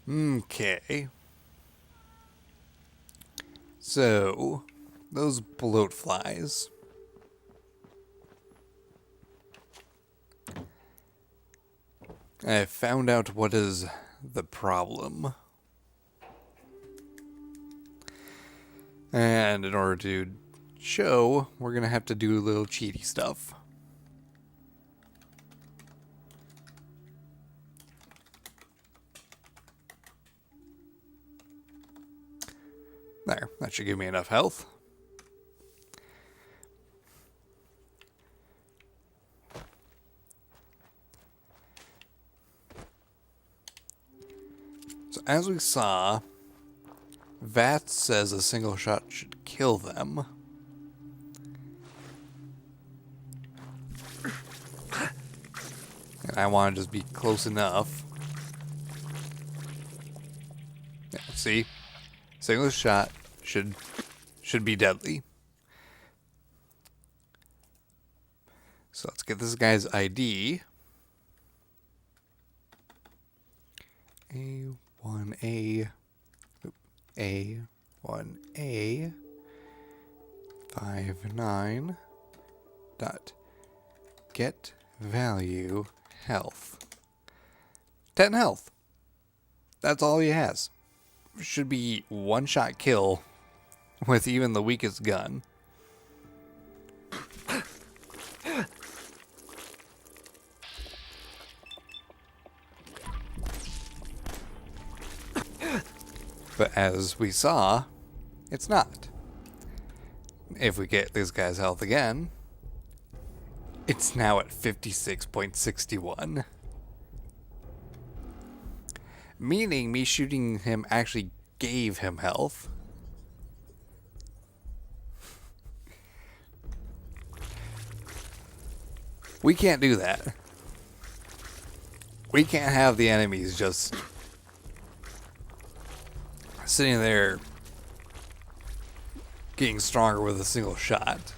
Okay. So, those bloat flies. I found out what is the problem. And in order to show, we're going to have to do a little cheaty stuff. There, that should give me enough health. So as we saw, Vat says a single shot should kill them. And I want to just be close enough. Yeah, see? Single shot should be deadly. So let's get this guy's ID. A1A. A1A 59 dot get value health. 10 health. That's all he has. Should be one shot kill with even the weakest gun. But as we saw, it's not. If we get this guy's health again, it's now at 56.61. Meaning me shooting him actually gave him health. We can't do that. We can't have the enemies just sitting there getting stronger with a single shot.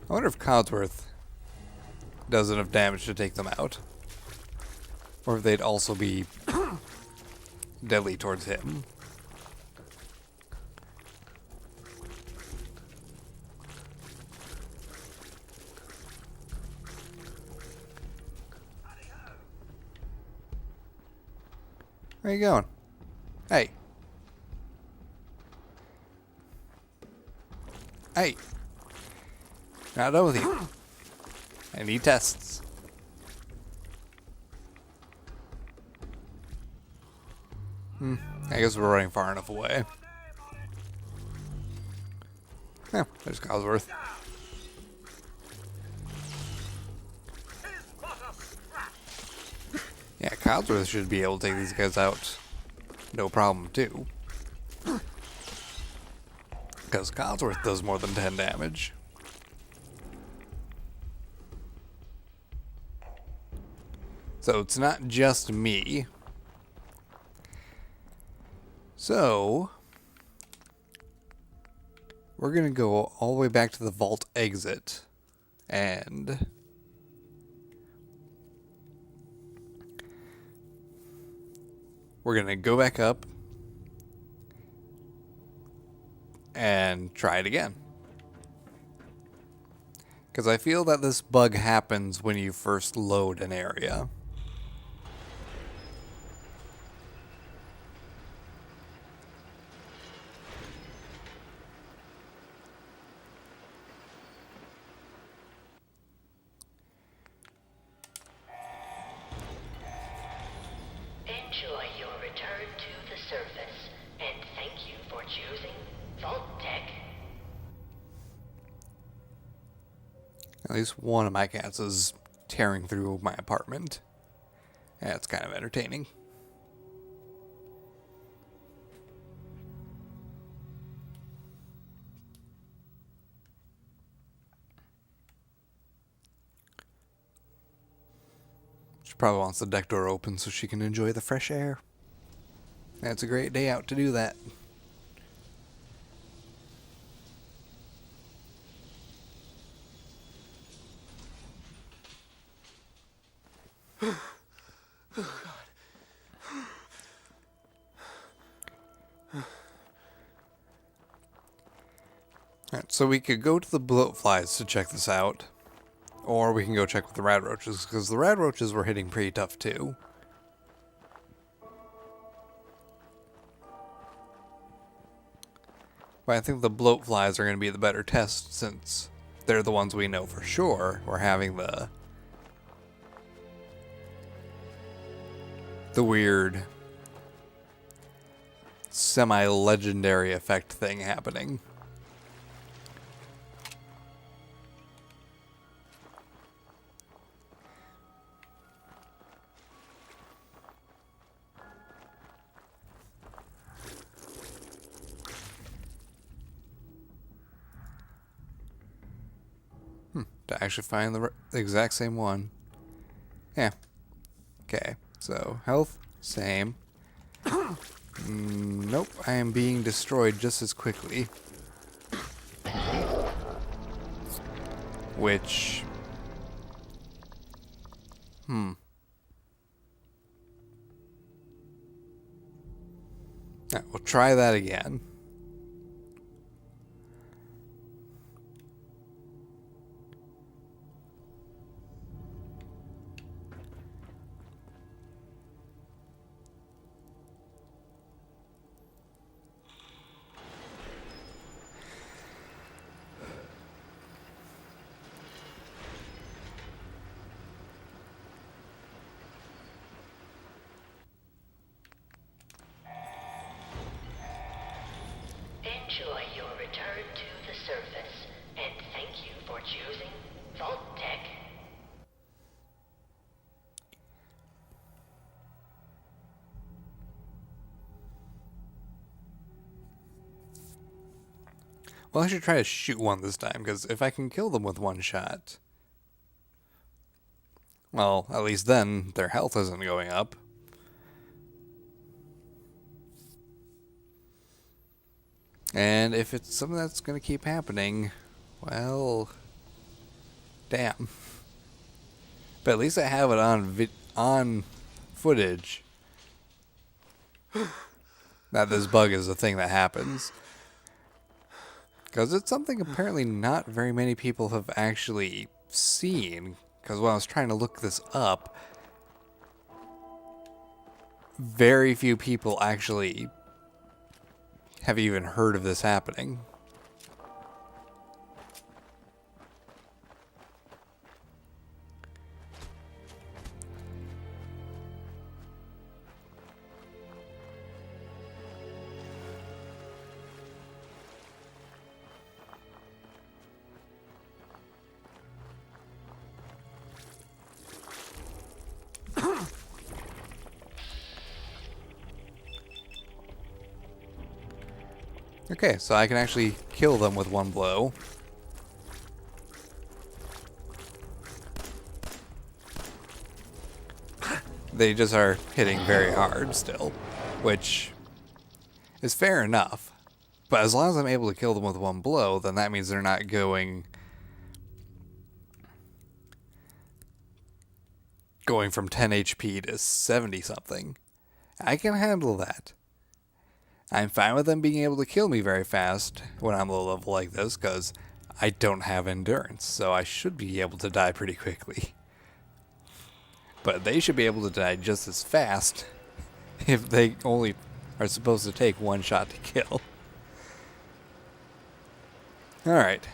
I wonder if Codsworth does enough damage to take them out. Or if they'd also be deadly towards him. Where are you going? Hey. Hey. Not done with you. I need tests. I guess we're running far enough away. Yeah, there's Cosworth. Yeah, Cosworth should be able to take these guys out no problem too. Because Cosworth does more than 10 damage. So it's not just me. So we're going to go all the way back to the vault exit. And we're going to go back up and try it again. Because I feel that this bug happens when you first load an area. Enjoy your return to the surface, and thank you for choosing Vault Tech. At least one of my cats is tearing through my apartment. That's kind of entertaining. She probably wants the deck door open so she can enjoy the fresh air. That's a great day out to do that. Alright, so we could go to the bloatflies to check this out. Or we can go check with the rad roaches, because the rad roaches were hitting pretty tough too. But I think the bloatflies are going to be the better test, since they're the ones we know for sure we're having the weird semi-legendary effect thing happening. To actually find the exact same one. Yeah. Okay, so health, same. Nope, I am being destroyed just as quickly. Which... Alright, we'll try that again. Enjoy your return to the surface, and thank you for choosing Vault Tech. Well, I should try to shoot one this time, because if I can kill them with one shot... Well, at least then their health isn't going up. And if it's something that's going to keep happening, well, damn. But at least I have it on footage that this bug is a thing that happens. Because it's something apparently not very many people have actually seen. Because when I was trying to look this up, very few people actually have even heard of this happening. Okay, so I can actually kill them with one blow. They just are hitting very hard still, which is fair enough. But as long as I'm able to kill them with one blow, then that means they're not going from 10 HP to 70 something. I can handle that. I'm fine with them being able to kill me very fast when I'm low level like this, because I don't have endurance, so I should be able to die pretty quickly. But they should be able to die just as fast if they only are supposed to take one shot to kill. Alright.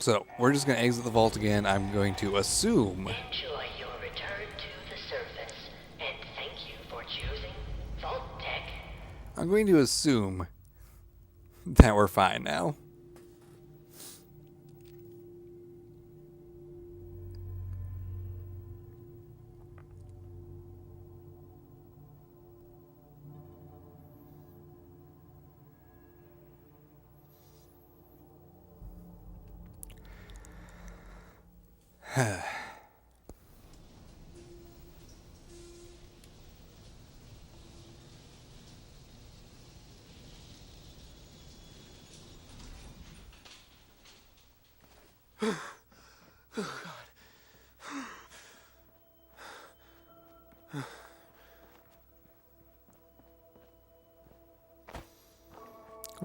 So, we're just going to exit the vault again. I'm going to assume... Enjoy your return to the surface, and thank you for choosing Vault Tech. I'm going to assume that we're fine now.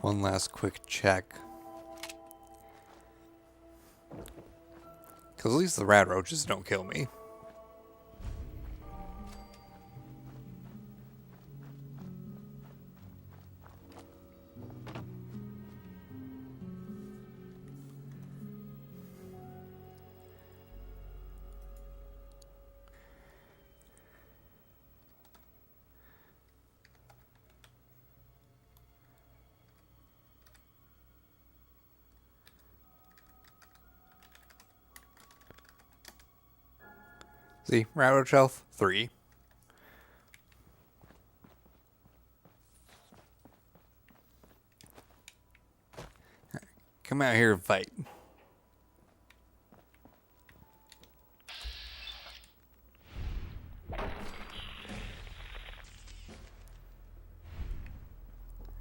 One last quick check. Because at least the rat roaches don't kill me. See, rat roach health, 3. Come out here and fight.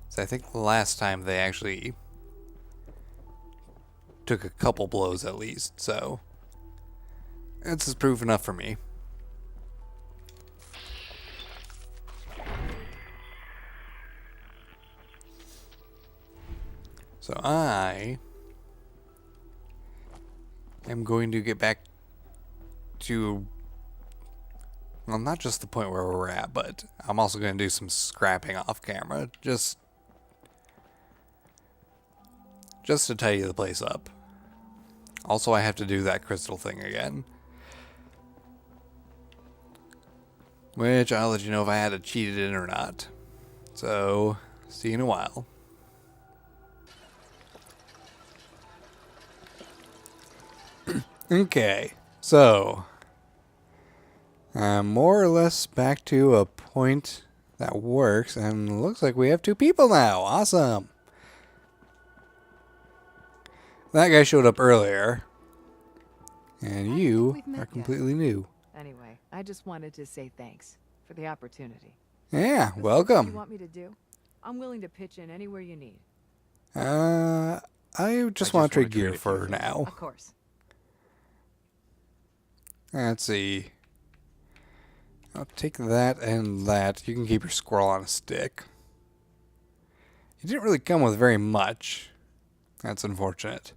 So I think the last time they actually took a couple blows at least, so this is proof enough for me. So I am going to get back to, well, not just the point where we're at, but I'm also going to do some scrapping off camera, just to tidy the place up. Also, I have to do that crystal thing again, which I'll let you know if I had to cheat it in or not. So, see you in a while. Okay, so more or less back to a point that works, and looks like we have 2 people now. Awesome. That guy showed up earlier, and you are completely new. Anyway, I just wanted to say thanks for the opportunity. Yeah, What welcome. you want me to do? I'm willing to pitch in anywhere you need. I just want to trade gear for now. Of course. Let's see. I'll take that and that. You can keep your squirrel on a stick. You didn't really come with very much. That's unfortunate.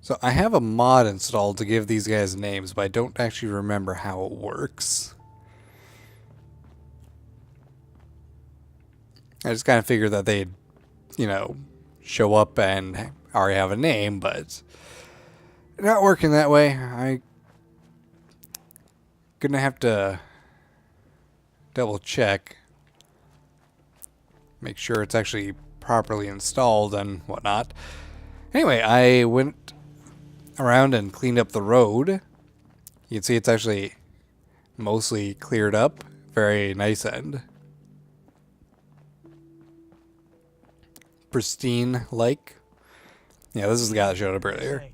So I have a mod installed to give these guys names, but I don't actually remember how it works. I just kind of figured that they'd, you know, show up and already have a name, but not working that way. I'm gonna have to double check, make sure it's actually properly installed and whatnot. Anyway, I went around and cleaned up the road. You can see it's actually mostly cleared up. Very nice and pristine like. Yeah, this is the guy that showed up earlier.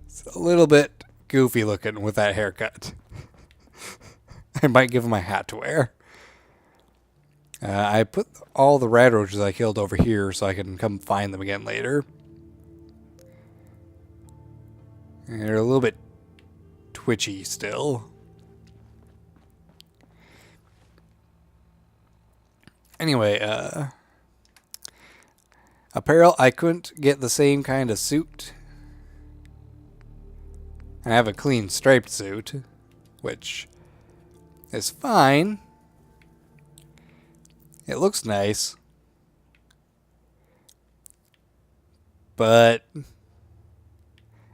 It's a little bit goofy looking with that haircut. I might give him a hat to wear. I put all the rat roaches I killed over here so I can come find them again later. And they're a little bit twitchy still. Anyway, apparel, I couldn't get the same kind of suit. I have a clean striped suit, which is fine. It looks nice. But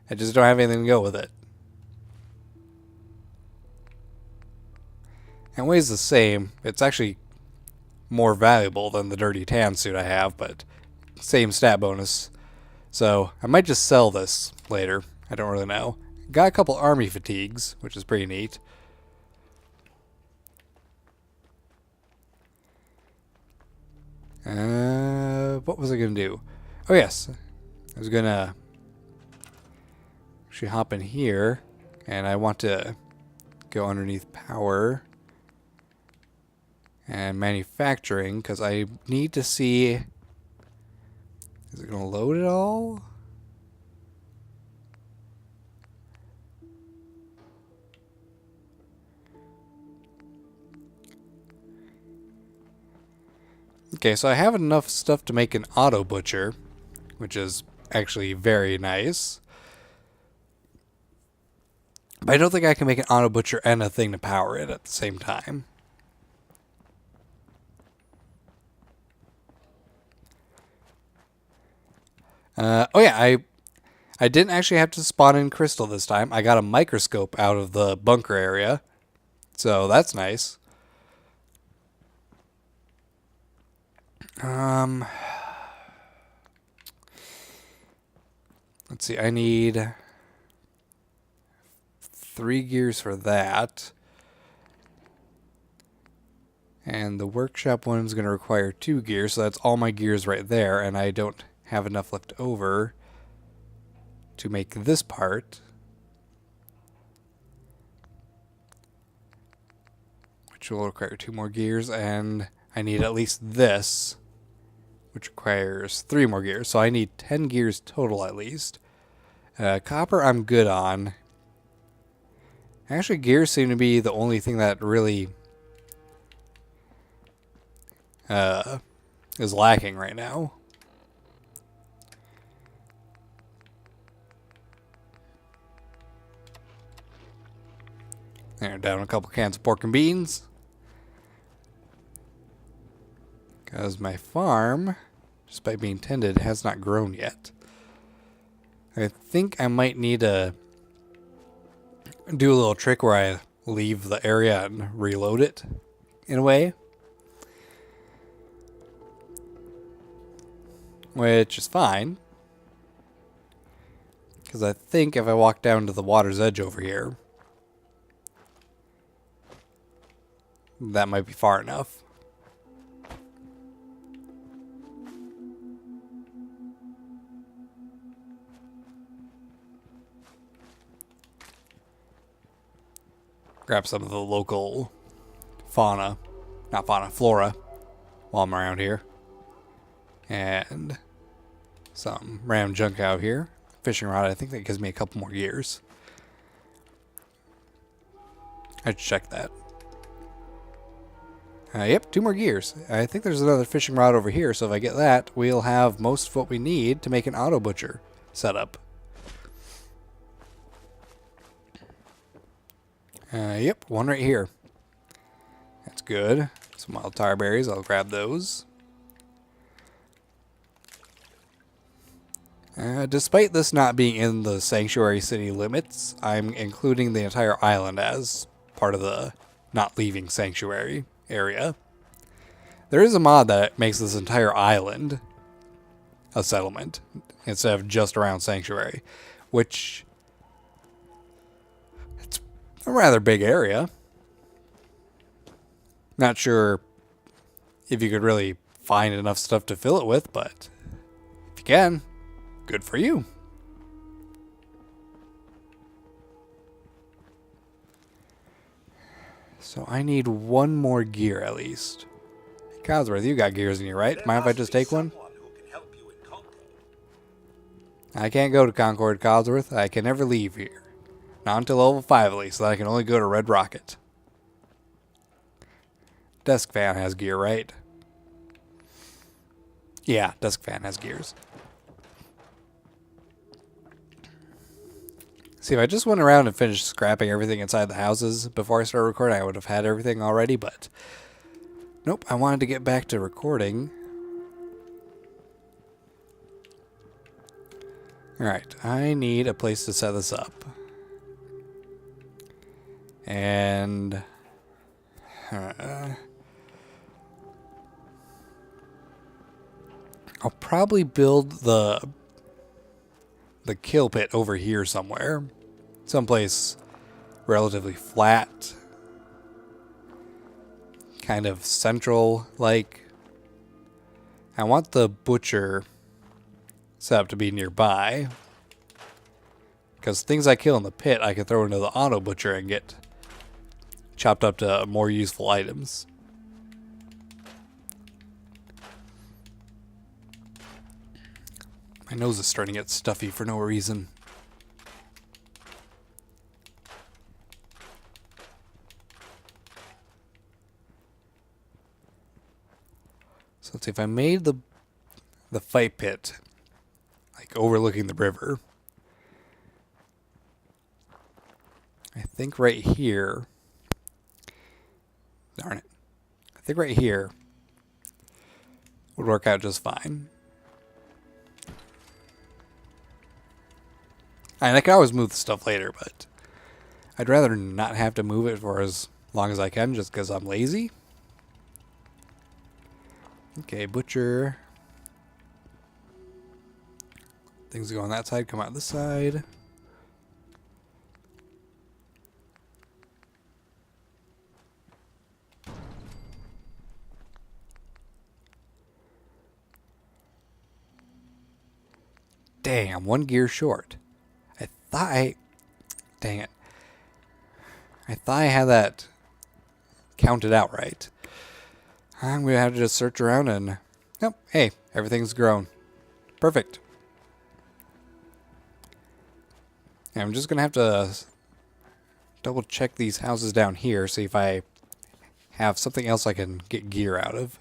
I just don't have anything to go with it. And weighs the same. It's actually more valuable than the dirty tan suit I have, but same stat bonus. So I might just sell this later. I don't really know. Got a couple army fatigues, which is pretty neat. What was I going to do? Oh, yes. I was going to actually hop in here, and I want to go underneath power and manufacturing, because I need to see, is it going to load it all? Okay, so I have enough stuff to make an auto butcher, which is actually very nice. But I don't think I can make an auto butcher and a thing to power it at the same time. Oh yeah, I didn't actually have to spawn in crystal this time. I got a microscope out of the bunker area, so that's nice. Let's see, I need 3 gears for that. And the workshop one is going to require 2 gears, so that's all my gears right there, and I don't have enough left over to make this part, which will require 2 more gears, and I need at least this, which requires 3 more gears, so I need 10 gears total at least. Copper I'm good on. Actually, gears seem to be the only thing that really is lacking right now. There, down a couple cans of pork and beans. Because my farm, despite being tended, has not grown yet. I think I might need to do a little trick where I leave the area and reload it in a way. Which is fine. Because I think if I walk down to the water's edge over here, that might be far enough. Grab some of the local flora while I'm around here. And some random junk out here. Fishing rod, I think that gives me a couple more gears. I should check that. Yep, 2 more gears. I think there's another fishing rod over here, so if I get that, we'll have most of what we need to make an auto butcher setup. Yep, one right here. That's good. Some wild tar berries, I'll grab those. Despite this not being in the sanctuary city limits, I'm including the entire island as part of the not leaving sanctuary area. There is a mod that makes this entire island a settlement instead of just around sanctuary, which it's a rather big area. Not sure if you could really find enough stuff to fill it with, but if you can, good for you. So I need 1 more gear at least. Codsworth, you got gears in you, right? Mind if I just take one? I can't go to Concord, Codsworth. I can never leave here. Not until level 5 at least, so that I can only go to Red Rocket. Desk Fan has gear, right? Yeah, Desk Fan has gears. See, if I just went around and finished scrapping everything inside the houses before I started recording, I would have had everything already, but nope, I wanted to get back to recording. Alright, I need a place to set this up. And I'll probably build the kill pit over here somewhere. Someplace relatively flat. Kind of central, like. I want the butcher set up to be nearby. Because things I kill in the pit, I can throw into the auto butcher and get chopped up to more useful items. My nose is starting to get stuffy for no reason. So let's see, if I made the fight pit like overlooking the river, I think right here, darn it, I think right here would work out just fine. And I can always move the stuff later, but I'd rather not have to move it for as long as I can just because I'm lazy. Okay, butcher. Things that go on that side come out this side. Damn, 1 gear short. Dang it. I thought I had that counted out right. I'm going to have to just search around and... Nope, hey, everything's grown. Perfect. And I'm just going to have to double check these houses down here, see if I have something else I can get gear out of.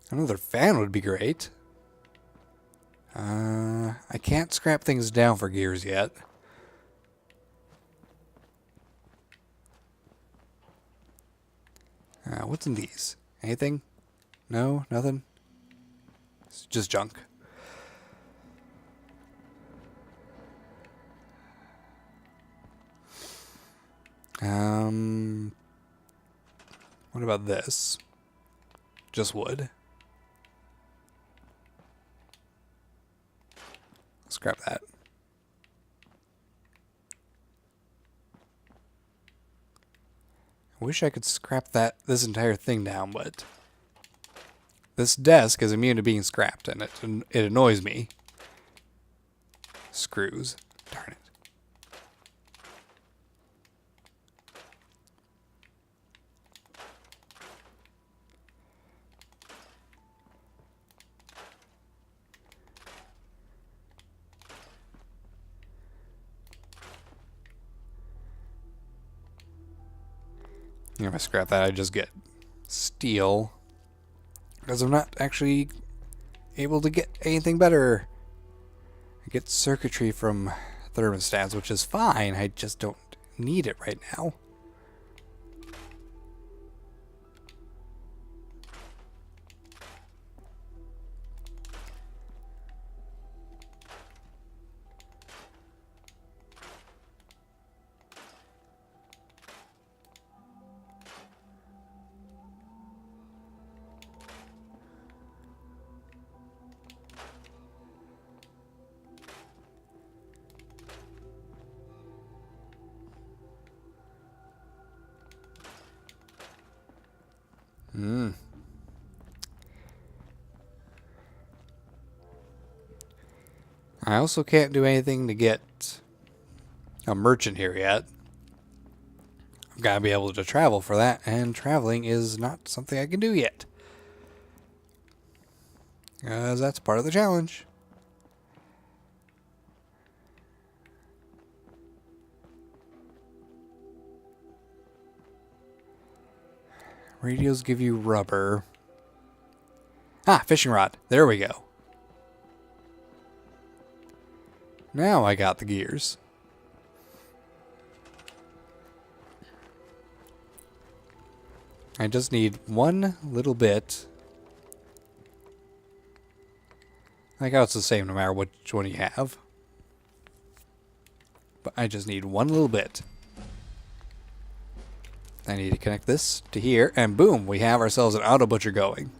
Another fan would be great. I can't scrap things down for gears yet. What's in these? Anything? No? Nothing? It's just junk. What about this? Just wood. Scrap that. I wish I could scrap this entire thing down, but this desk is immune to being scrapped, and it annoys me. Screws. Darn it. If I scrap that, I just get steel. Because I'm not actually able to get anything better. I get circuitry from thermostats, which is fine. I just don't need it right now. I also can't do anything to get a merchant here yet. I've got to be able to travel for that, and traveling is not something I can do yet. Because that's part of the challenge. Radios give you rubber. Ah, fishing rod. There we go. Now I got the gears. I just need one little bit. I think it's the same no matter which one you have. But I just need one little bit. I need to connect this to here, and boom, we have ourselves an auto butcher going.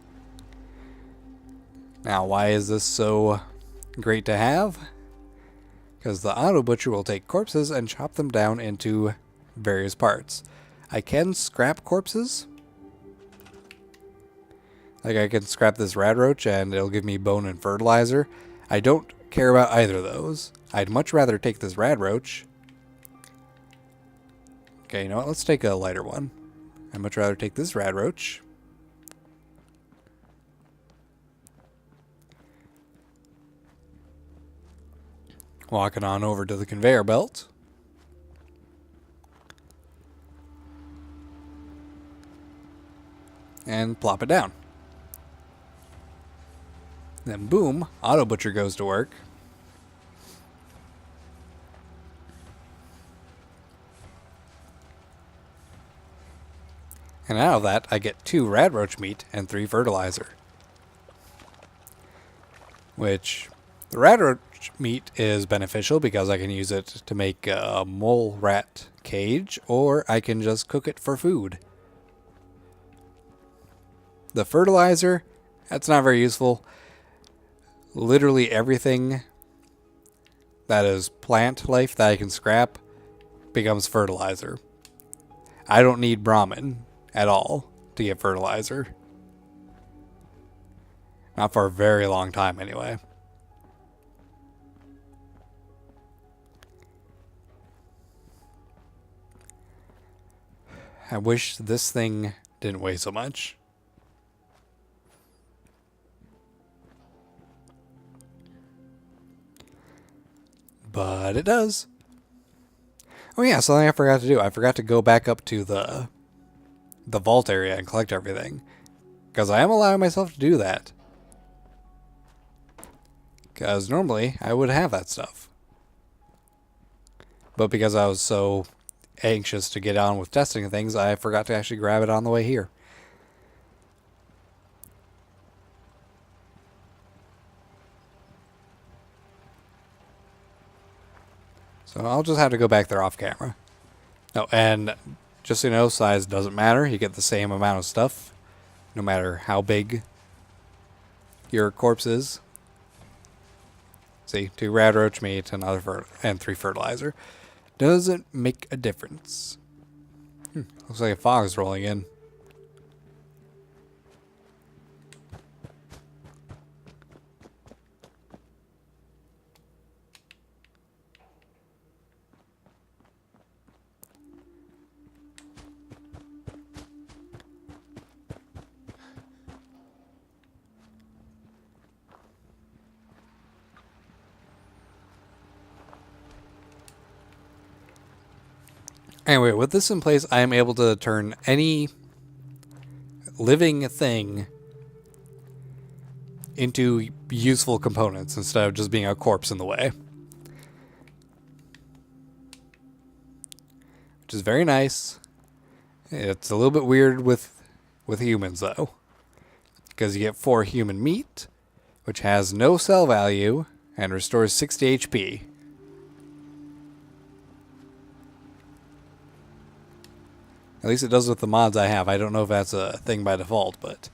Now, why is this so great to have? Because the auto butcher will take corpses and chop them down into various parts. I can scrap corpses. Like I can scrap this radroach and it'll give me bone and fertilizer. I don't care about either of those. I'd much rather take this radroach. Okay, you know what? Let's take a lighter one. I'd much rather take this radroach. Walking on over to the conveyor belt. And plop it down. Then boom, Auto Butcher goes to work. And out of that, I get 2 radroach meat and 3 fertilizer. Which, the radroach meat is beneficial because I can use it to make a mole rat cage, or I can just cook it for food. The fertilizer, that's not very useful. Literally everything that is plant life that I can scrap becomes fertilizer. I don't need Brahmin at all to get fertilizer. Not for a very long time, anyway. I wish this thing didn't weigh so much. But it does. Oh yeah, something I forgot to do. I forgot to go back up to the vault area and collect everything. Because I am allowing myself to do that. Because normally I would have that stuff. But because I was so anxious to get on with testing things, I forgot to actually grab it on the way here. So I'll just have to go back there off camera. Oh, and just so you know, size doesn't matter. You get the same amount of stuff, no matter how big your corpse is. See, 2 radroach meat and 3 fertilizer. Doesn't make a difference. Looks like a fog's rolling in. Anyway, with this in place, I am able to turn any living thing into useful components instead of just being a corpse in the way. Which is very nice. It's a little bit weird with humans, though. Because you get 4 human meat, which has no cell value, and restores 60 HP. At least it does with the mods I have. I don't know if that's a thing by default, but...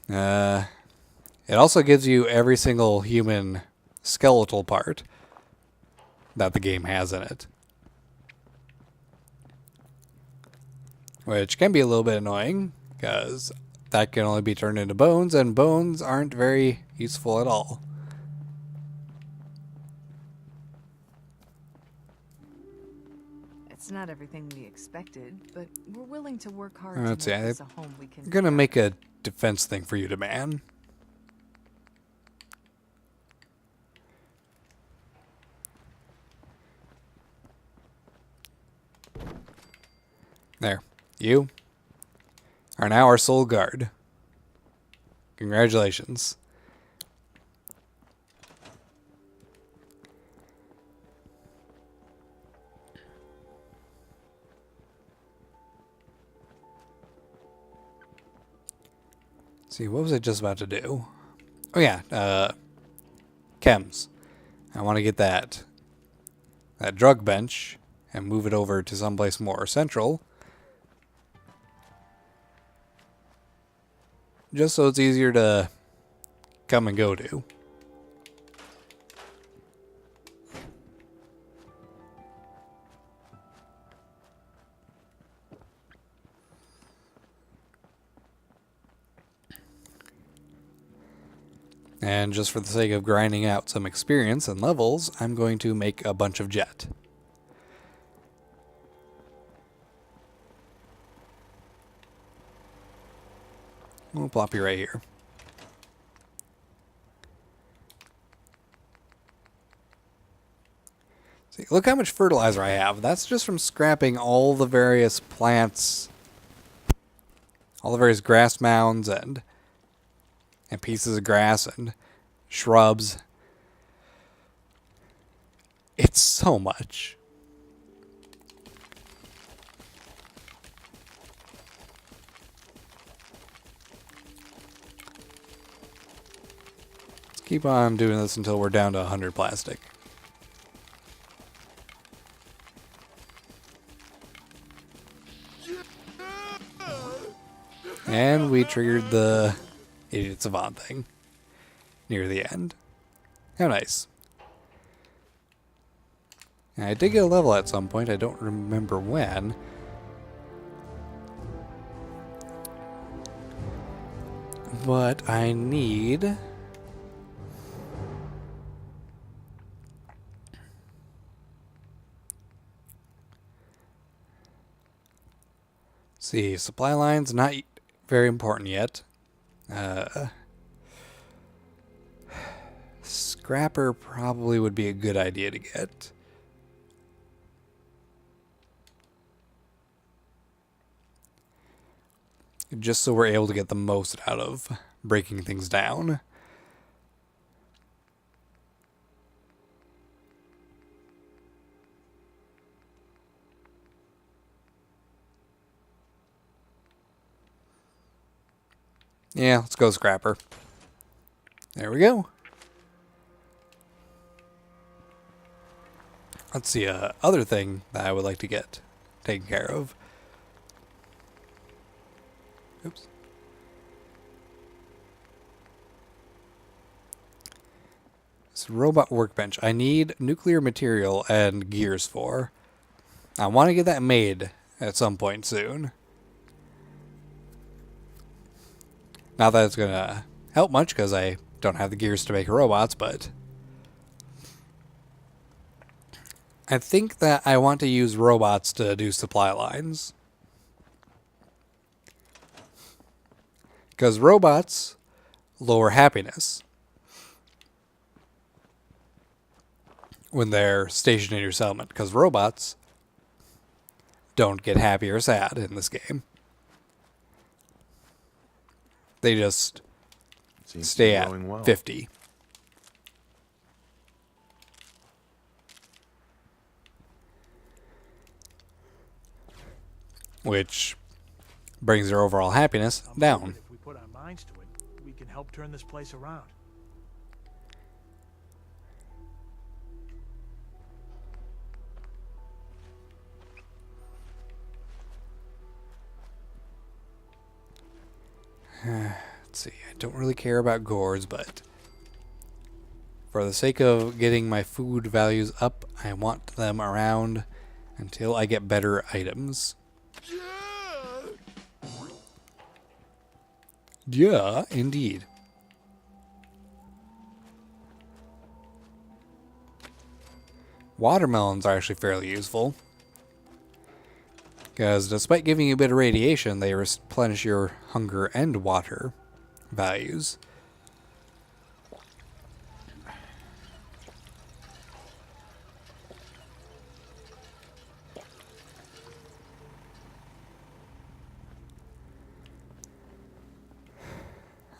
it also gives you every single human skeletal part that the game has in it. Which can be a little bit annoying, because that can only be turned into bones, and bones aren't very useful at all. It's not everything we expected, but we're willing to work hard Let's to see, make this a home we can... I'm gonna make a defense thing for you to man. There. You are now our sole guard. Congratulations. See, what was I just about to do? Oh yeah, chems. I want to get that drug bench and move it over to someplace more central. Just so it's easier to come and go to. And just for the sake of grinding out some experience and levels, I'm going to make a bunch of jet. We'll plop you right here. Like, look how much fertilizer I have. That's just from scrapping all the various plants, all the various grass mounds and pieces of grass and shrubs. It's so much. Let's keep on doing this until we're down to 100 plastic. And we triggered the Idiot Savant thing near the end. How nice. And I did get a level at some point. I don't remember when. But I need... see, supply lines, not very important yet. Scrapper probably would be a good idea to get. Just so we're able to get the most out of breaking things down. Yeah, let's go Scrapper. There we go. Let's see, other thing that I would like to get taken care of. Oops. This robot workbench. I need nuclear material and gears for. I want to get that made at some point soon. Not that it's going to help much because I don't have the gears to make robots, but I think that I want to use robots to do supply lines. Because robots lower happiness when they're stationed in your settlement. Because robots don't get happy or sad in this game. They just stay at 50. Which brings their overall happiness down. If we put our minds to it, we can help turn this place around. Let's see, I don't really care about gourds, but for the sake of getting my food values up, I want them around until I get better items. Yeah, indeed. Watermelons are actually fairly useful. Because despite giving you a bit of radiation, they replenish your hunger and water values.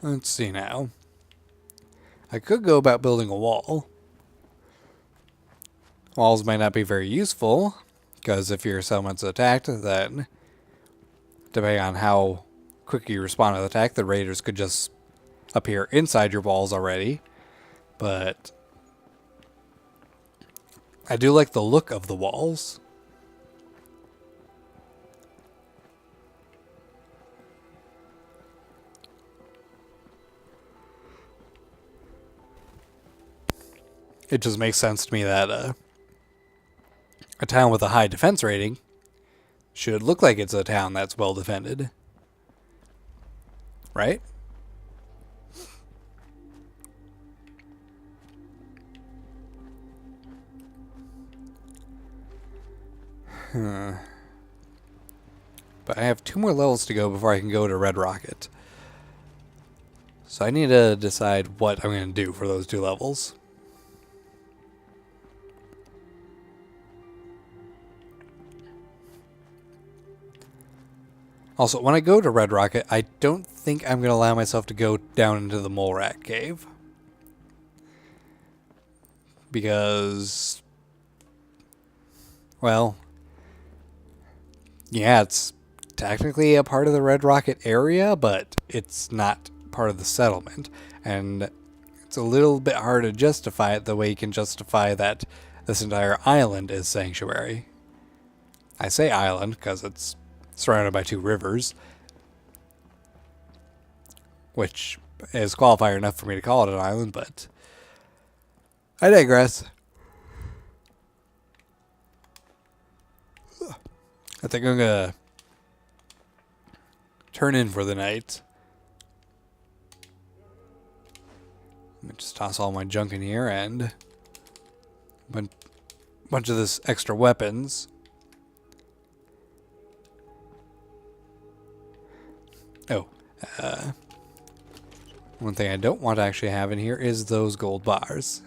Let's see now. I could go about building a wall. Walls might not be very useful, because if your settlement's attacked, then depending on how quickly you respond to the attack, the raiders could just appear inside your walls already. But I do like the look of the walls. It just makes sense to me that a town with a high defense rating should look like it's a town that's well defended. Right? But I have 2 more levels to go before I can go to Red Rocket. So I need to decide what I'm going to do for those 2 levels. Also, when I go to Red Rocket, I don't think I'm going to allow myself to go down into the Mole Rat Cave. Because, well, yeah, it's technically a part of the Red Rocket area, but it's not part of the settlement. And it's a little bit hard to justify it the way you can justify that this entire island is sanctuary. I say island because it's surrounded by 2 rivers, which is qualifier enough for me to call it an island, but I digress. I think I'm gonna turn in for the night. Let me just toss all my junk in here and a bunch of this extra weapons. Oh, one thing I don't want to actually have in here is those gold bars.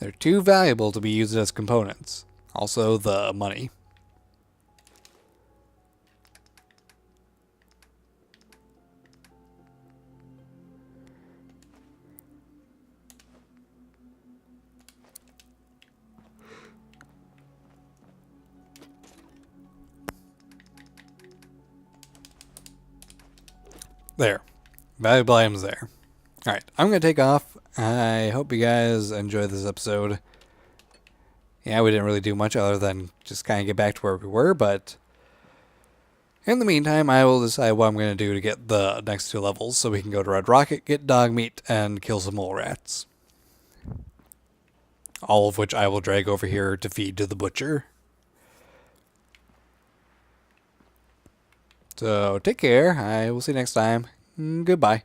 They're too valuable to be used as components. Also, the money. There. Valuable items there. Alright, I'm going to take off. I hope you guys enjoyed this episode. Yeah, we didn't really do much other than just kind of get back to where we were, but in the meantime, I will decide what I'm going to do to get the next 2 levels so we can go to Red Rocket, get dog meat, and kill some mole rats. All of which I will drag over here to feed to the butcher. So, take care. I will see you next time. Goodbye.